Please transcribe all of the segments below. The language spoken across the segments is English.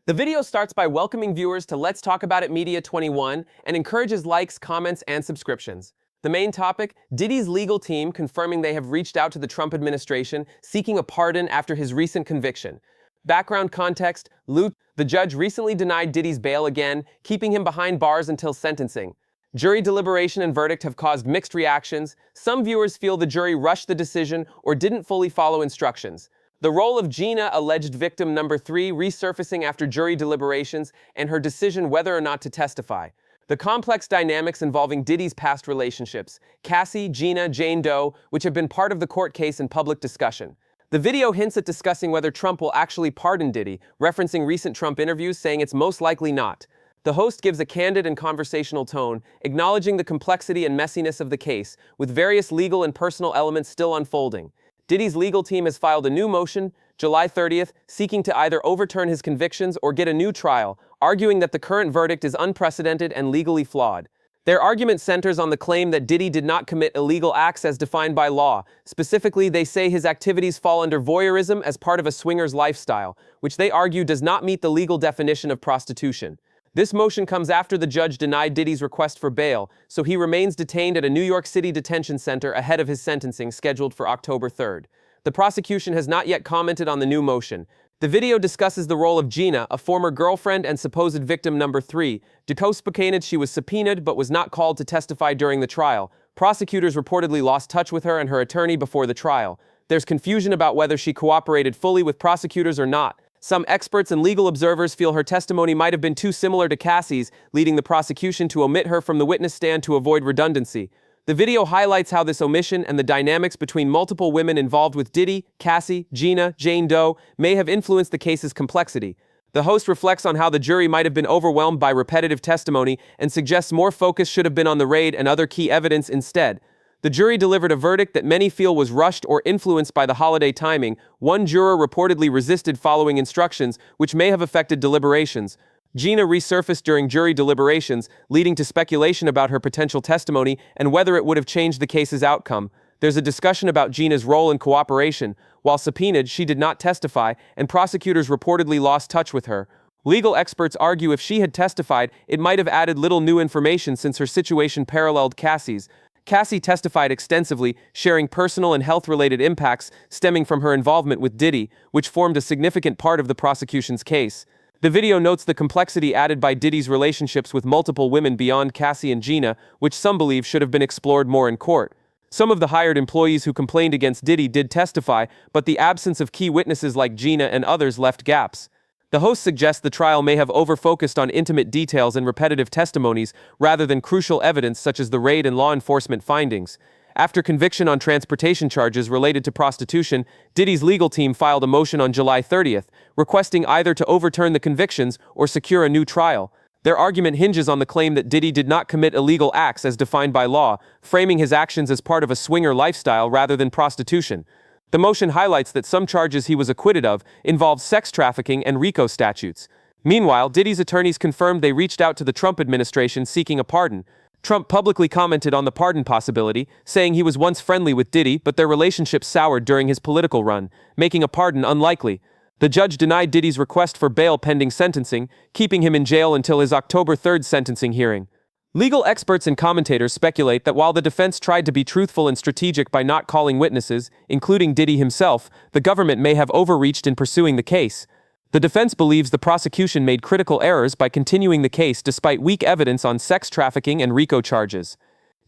The video starts by welcoming viewers to Let's Talk About It Media 21 and encourages likes, comments, and subscriptions. The main topic, Diddy's legal team confirming they have reached out to the Trump administration seeking a pardon after his recent conviction. Background context, the judge recently denied Diddy's bail again, keeping him behind bars until sentencing. Jury deliberation and verdict have caused mixed reactions. Some viewers feel the jury rushed the decision or didn't fully follow instructions. The role of Gina, alleged victim number 3, resurfacing after jury deliberations and her decision whether or not to testify. The complex dynamics involving Diddy's past relationships, Cassie, Gina, Jane Doe, which have been part of the court case and public discussion. The video hints at discussing whether Trump will actually pardon Diddy, referencing recent Trump interviews saying it's most likely not. The host gives a candid and conversational tone, acknowledging the complexity and messiness of the case, with various legal and personal elements still unfolding. Diddy's legal team has filed a new motion, July 30th, seeking to either overturn his convictions or get a new trial, arguing that the current verdict is unprecedented and legally flawed. Their argument centers on the claim that Diddy did not commit illegal acts as defined by law. Specifically, they say his activities fall under voyeurism as part of a swinger's lifestyle, which they argue does not meet the legal definition of prostitution. This motion comes after the judge denied Diddy's request for bail, so he remains detained at a New York City detention center ahead of his sentencing scheduled for October 3rd. The prosecution has not yet commented on the new motion. The video discusses the role of Gina, a former girlfriend and supposed victim number 3. Dukospakated she was subpoenaed but was not called to testify during the trial. Prosecutors reportedly lost touch with her and her attorney before the trial. There's confusion about whether she cooperated fully with prosecutors or not. Some experts and legal observers feel her testimony might have been too similar to Cassie's, leading the prosecution to omit her from the witness stand to avoid redundancy. The video highlights how this omission and the dynamics between multiple women involved with Diddy, Cassie, Gina, Jane Doe may have influenced the case's complexity. The host reflects on how the jury might have been overwhelmed by repetitive testimony and suggests more focus should have been on the raid and other key evidence instead. The jury delivered a verdict that many feel was rushed or influenced by the holiday timing. One juror reportedly resisted following instructions, which may have affected deliberations. Gina resurfaced during jury deliberations, leading to speculation about her potential testimony and whether it would have changed the case's outcome. There's a discussion about Gina's role in cooperation. While subpoenaed, she did not testify, and prosecutors reportedly lost touch with her. Legal experts argue if she had testified, it might have added little new information since her situation paralleled Cassie's. Cassie testified extensively, sharing personal and health-related impacts stemming from her involvement with Diddy, which formed a significant part of the prosecution's case. The video notes the complexity added by Diddy's relationships with multiple women beyond Cassie and Gina, which some believe should have been explored more in court. Some of the hired employees who complained against Diddy did testify, but the absence of key witnesses like Gina and others left gaps. The host suggests the trial may have over-focused on intimate details and repetitive testimonies rather than crucial evidence such as the raid and law enforcement findings. After conviction on transportation charges related to prostitution, Diddy's legal team filed a motion on July 30th, requesting either to overturn the convictions or secure a new trial. Their argument hinges on the claim that Diddy did not commit illegal acts as defined by law, framing his actions as part of a swinger lifestyle rather than prostitution. The motion highlights that some charges he was acquitted of involved sex trafficking and RICO statutes. Meanwhile, Diddy's attorneys confirmed they reached out to the Trump administration seeking a pardon. Trump publicly commented on the pardon possibility, saying he was once friendly with Diddy, but their relationship soured during his political run, making a pardon unlikely. The judge denied Diddy's request for bail pending sentencing, keeping him in jail until his October 3rd sentencing hearing. Legal experts and commentators speculate that while the defense tried to be truthful and strategic by not calling witnesses, including Diddy himself, the government may have overreached in pursuing the case. The defense believes the prosecution made critical errors by continuing the case despite weak evidence on sex trafficking and RICO charges.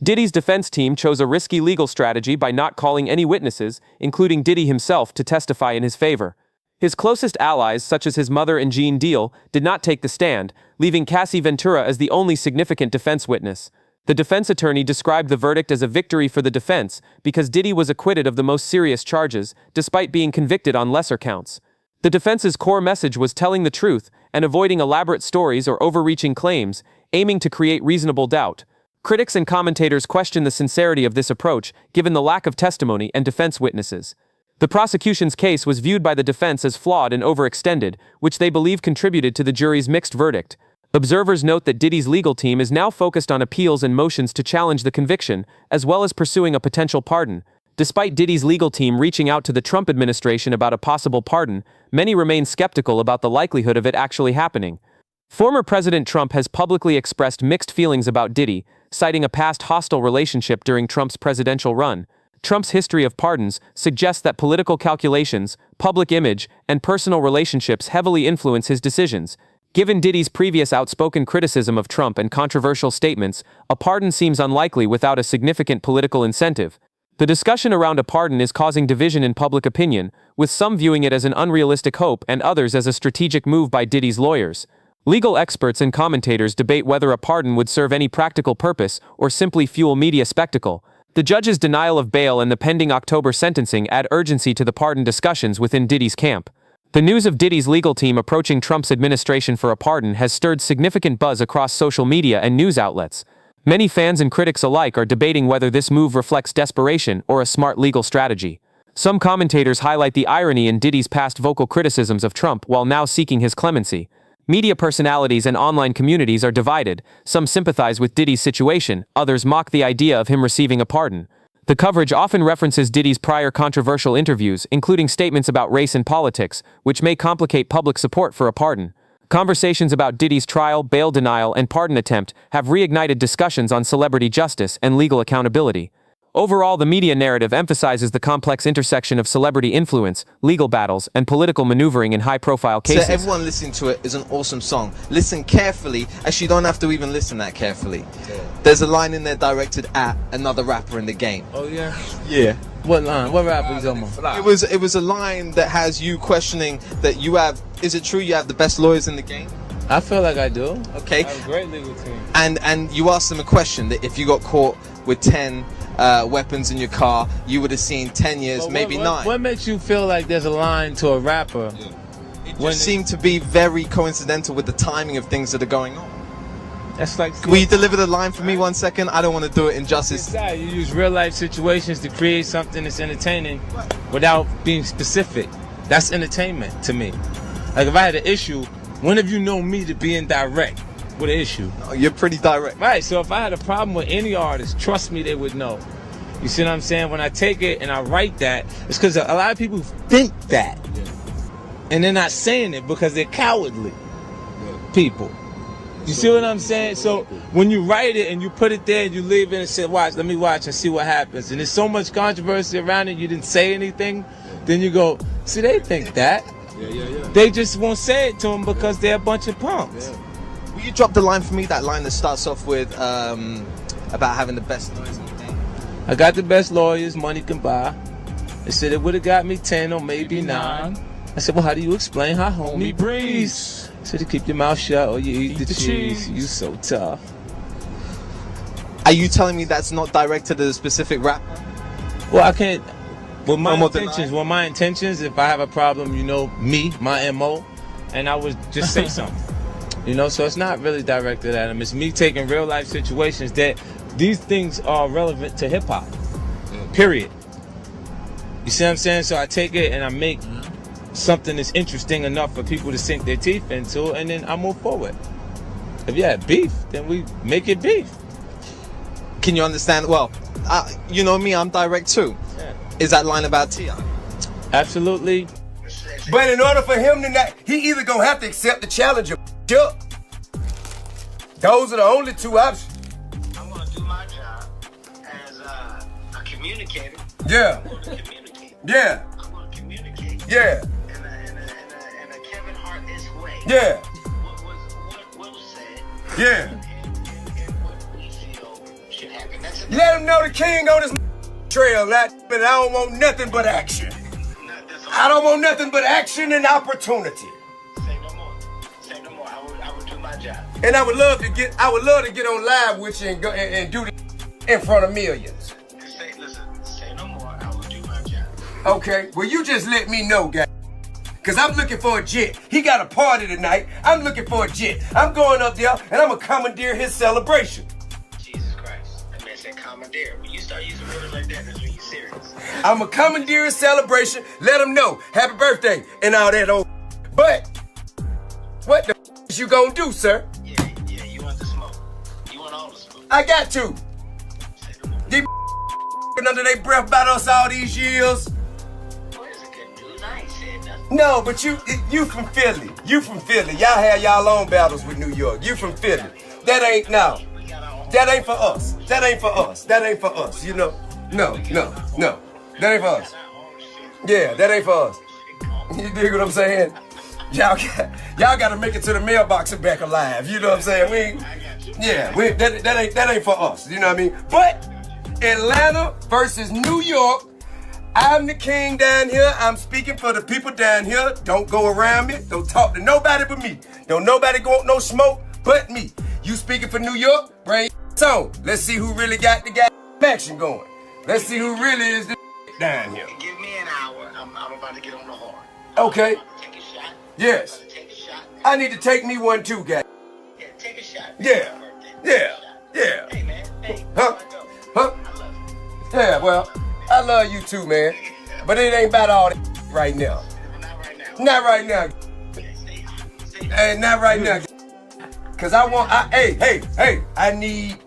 Diddy's defense team chose a risky legal strategy by not calling any witnesses, including Diddy himself, to testify in his favor. His closest allies, such as his mother and Gene Deal, did not take the stand, leaving Cassie Ventura as the only significant defense witness. The defense attorney described the verdict as a victory for the defense because Diddy was acquitted of the most serious charges, despite being convicted on lesser counts. The defense's core message was telling the truth and avoiding elaborate stories or overreaching claims, aiming to create reasonable doubt. Critics and commentators question the sincerity of this approach, given the lack of testimony and defense witnesses. The prosecution's case was viewed by the defense as flawed and overextended, which they believe contributed to the jury's mixed verdict. Observers note that Diddy's legal team is now focused on appeals and motions to challenge the conviction, as well as pursuing a potential pardon. Despite Diddy's legal team reaching out to the Trump administration about a possible pardon, many remain skeptical about the likelihood of it actually happening. Former President Trump has publicly expressed mixed feelings about Diddy, citing a past hostile relationship during Trump's presidential run. Trump's history of pardons suggests that political calculations, public image, and personal relationships heavily influence his decisions. Given Diddy's previous outspoken criticism of Trump and controversial statements, a pardon seems unlikely without a significant political incentive. The discussion around a pardon is causing division in public opinion, with some viewing it as an unrealistic hope and others as a strategic move by Diddy's lawyers. Legal experts and commentators debate whether a pardon would serve any practical purpose or simply fuel media spectacle. The judge's denial of bail and the pending October sentencing add urgency to the pardon discussions within Diddy's camp. The news of Diddy's legal team approaching Trump's administration for a pardon has stirred significant buzz across social media and news outlets. Many fans and critics alike are debating whether this move reflects desperation or a smart legal strategy. Some commentators highlight the irony in Diddy's past vocal criticisms of Trump while now seeking his clemency. Media personalities and online communities are divided. Some sympathize with Diddy's situation, others mock the idea of him receiving a pardon. The coverage often references Diddy's prior controversial interviews, including statements about race and politics, which may complicate public support for a pardon. Conversations about Diddy's trial, bail denial, and pardon attempt have reignited discussions on celebrity justice and legal accountability. Overall, the media narrative emphasizes the complex intersection of celebrity influence, legal battles, and political maneuvering in high-profile cases. So everyone listening to it is an awesome song. Listen carefully. Actually, you don't have to even listen that carefully. There's a line in there directed at another rapper in the game. Oh yeah? Yeah. What line? What rapper you talking about? It was a line that has you questioning that you have. Is it true you have the best lawyers in the game? I feel like I do. Okay. I have a great legal team. And you asked them a question that if you got caught with 10 weapons in your car, you would have seen 10 years, But maybe 9. What makes you feel like there's a line to a rapper? It just seemed to be very coincidental with the timing of things that are going on. That's like. Will you deliver the line for me 1 second? I don't want to do it injustice. You use real life situations to create something that's entertaining without being specific. That's entertainment to me. Like if I had an issue, when have you known me to be indirect with an issue? Oh, you're pretty direct. Right, so if I had a problem with any artist, trust me, they would know. You see what I'm saying? When I take it and I write that, it's because a lot of people think that. And they're not saying it because they're cowardly people. You see what I'm saying? So when you write it and you put it there and you leave it and say, watch, let me watch and see what happens. And there's so much controversy around it, you didn't say anything. Then you go, see, they think that. They just won't say it to them because they're a bunch of punks. Will you drop the line for me? That line that starts off with about having the best lawyers in the game. I got the best lawyers money can buy. They said it would have got me 10 or maybe 9. I said, well, how do you explain how homie breathes? I said to keep your mouth shut or you eat the cheese. You so tough. Are you telling me that's not directed at a specific rapper? Well, I can't. Well, my intentions, if I have a problem, you know, me, my MO, and I would just say something. You know, so it's not really directed at him. It's me taking real life situations that these things are relevant to hip hop. Period. You see what I'm saying? So I take it and I make something that's interesting enough for people to sink their teeth into, and then I move forward. If you have beef, then we make it beef. Can you understand? Well, you know me, I'm direct too. Yeah. Is that line about T.I.? Absolutely. But in order for him to not, he either gonna have to accept the challenge or up. Those are the only two options. I'm gonna do my job as a communicator. Yeah. I'm gonna communicate. Yeah. I'm gonna communicate. Yeah. In a Kevin Hart-esque way. Yeah. What was said. Yeah. And what we feel should happen. That's it. Let him know the king on his trail, that, but I don't want nothing but action. I don't want nothing but action and opportunity. Say no more. Say no more. I would do my job. And I would love to get on live with you and go and do this in front of millions. Say no more. I will do my job. Okay, well you just let me know, guys. Cause I'm looking for a jet. He got a party tonight. I'm looking for a jet. I'm going up there and I'm gonna commandeer his celebration. Jesus Christ. That man said commandeer. When you start using words like that, that's when you're serious. I'm a commandeer his celebration. Let him know. Happy birthday and all that old. But what the is you gonna do, sir? Yeah, you want the smoke. You want all the smoke. I got to. Say no more. These under their breath about us all these years? What is the good news? I ain't said nothing. No, but you from Philly. You from Philly. Y'all have y'all own battles with New York. You from Philly. That ain't no. That ain't for us. That ain't for us. That ain't for us. You know? No. That ain't for us. Yeah, that ain't for us. You dig what I'm saying? Y'all gotta make it to the mailbox and back alive. You know what I'm saying? That ain't for us. You know what I mean? But Atlanta versus New York. I'm the king down here. I'm speaking for the people down here. Don't go around me. Don't talk to nobody but me. Don't nobody go no smoke but me. You speaking for New York? Bring your on. Let's see who really got the action going. Let's see who really is the down here. Give me an hour. I'm about to get on the horn. Okay. Take a shot. Yes. Take a shot. I need to take me one too, guys. Yeah, take a shot. Yeah. Hey, man. Hey, Huh? Huh? I love you. Yeah, well, I love you too, man. But it ain't about all that right now. Not right now. Not right now. Stay Hey, not right now. Cause I need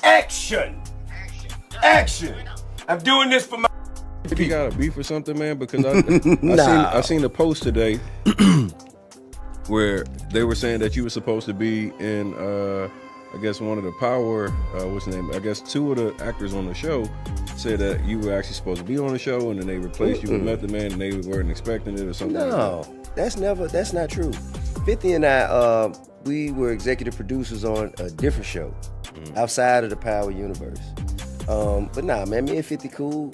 action. Action. I'm doing this for my If you got a beef or something, man, because I seen a post today where they were saying that you were supposed to be in I guess one of the Power what's the name? I guess two of the actors on the show said that you were actually supposed to be on the show and then they replaced you with Method Man and they weren't expecting it or something. No, that's not true. 50 and I we were executive producers on a different show outside of the Power universe. But nah, man, me and 50 cool.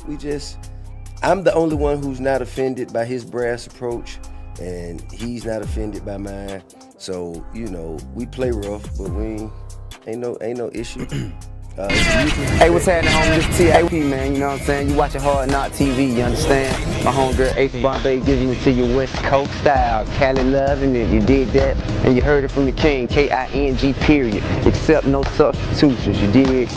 I'm the only one who's not offended by his brass approach, and he's not offended by mine. So, you know, we play rough, but we ain't no issue. Hey, what's happening, homie? This TIP, man, you know what I'm saying? You watching Hard Knock TV, you understand? My homegirl Ace Bombay giving it to you West Coast style. Cali loving it, you did that, and you heard it from the king, K-I-N-G, period. Accept no substitutions, you dig?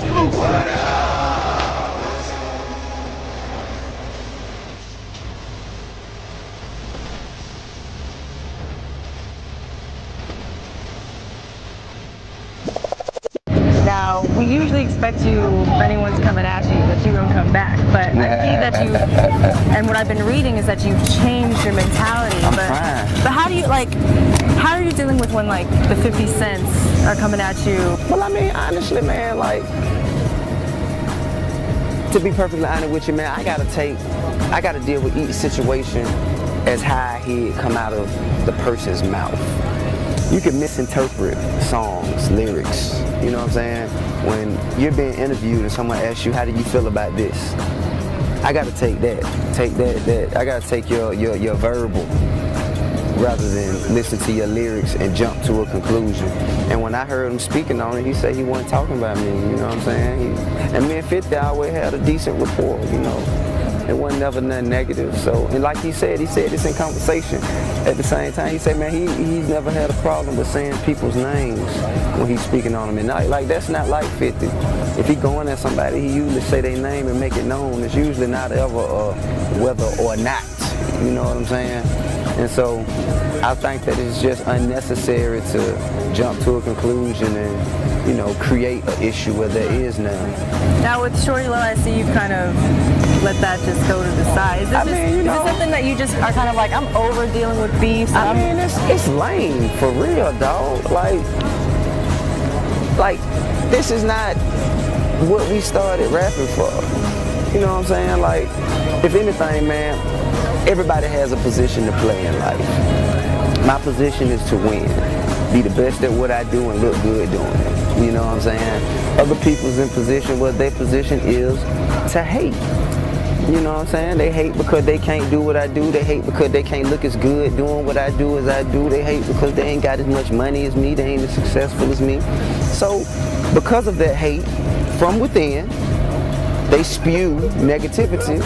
Now, we usually expect you, if anyone's coming at you, that you're going to come back. But I see that you, and what I've been reading is that you've changed your mentality. But how do you, how are you dealing with when, the 50 cents are coming at you? Well, I mean, honestly, man, to be perfectly honest with you, man, I gotta deal with each situation as how it come out of the person's mouth. You can misinterpret songs, lyrics, you know what I'm saying? When you're being interviewed and someone asks you, how do you feel about this? I gotta take that. I gotta take your verbal rather than listen to your lyrics and jump to a conclusion. And when I heard him speaking on it, he said he wasn't talking about me, you know what I'm saying? And me and 50 always had a decent rapport, you know? It wasn't never nothing negative. So, and like he said this in conversation. At the same time, he said, man, he's never had a problem with saying people's names when he's speaking on them. And that's not like 50. If he going at somebody, he usually say their name and make it known. It's usually not ever whether or not, you know what I'm saying? And so, I think that it's just unnecessary to jump to a conclusion and, you know, create an issue where there is none. Now with Shorty Low, I see you've kind of let that just go to the side. Is this something that you just are kind of I'm over dealing with beef? I mean, it's lame, for real, dog. Like, this is not what we started rapping for. You know what I'm saying? Like, if anything, man, everybody has a position to play in life. My position is to win. Be the best at what I do and look good doing it. You know what I'm saying? Other people's in position where their position is to hate. You know what I'm saying? They hate because they can't do what I do. They hate because they can't look as good doing what I do as I do. They hate because they ain't got as much money as me. They ain't as successful as me. So because of that hate from within, they spew negativity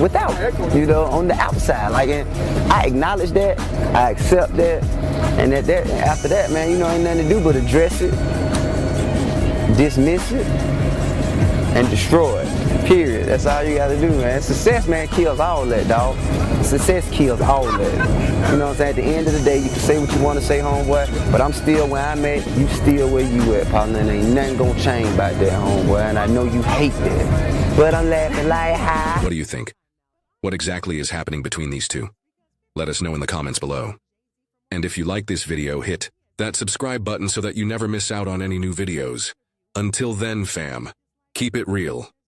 without, you know, on the outside. And I acknowledge that, I accept that, and after that, man, you know, ain't nothing to do but address it, dismiss it, and destroy it. Period. That's all you gotta do, man. Success, man, kills all that, dog. Success kills all that. You know what I'm saying? At the end of the day, you can say what you want to say, homeboy, but I'm still where I'm at, you still where you at, partner, and ain't nothing gonna change about that, homeboy, and I know you hate that. But I'm laughing like ha. What do you think? What exactly is happening between these two? Let us know in the comments below. And if you like this video, hit that subscribe button so that you never miss out on any new videos. Until then, fam, keep it real.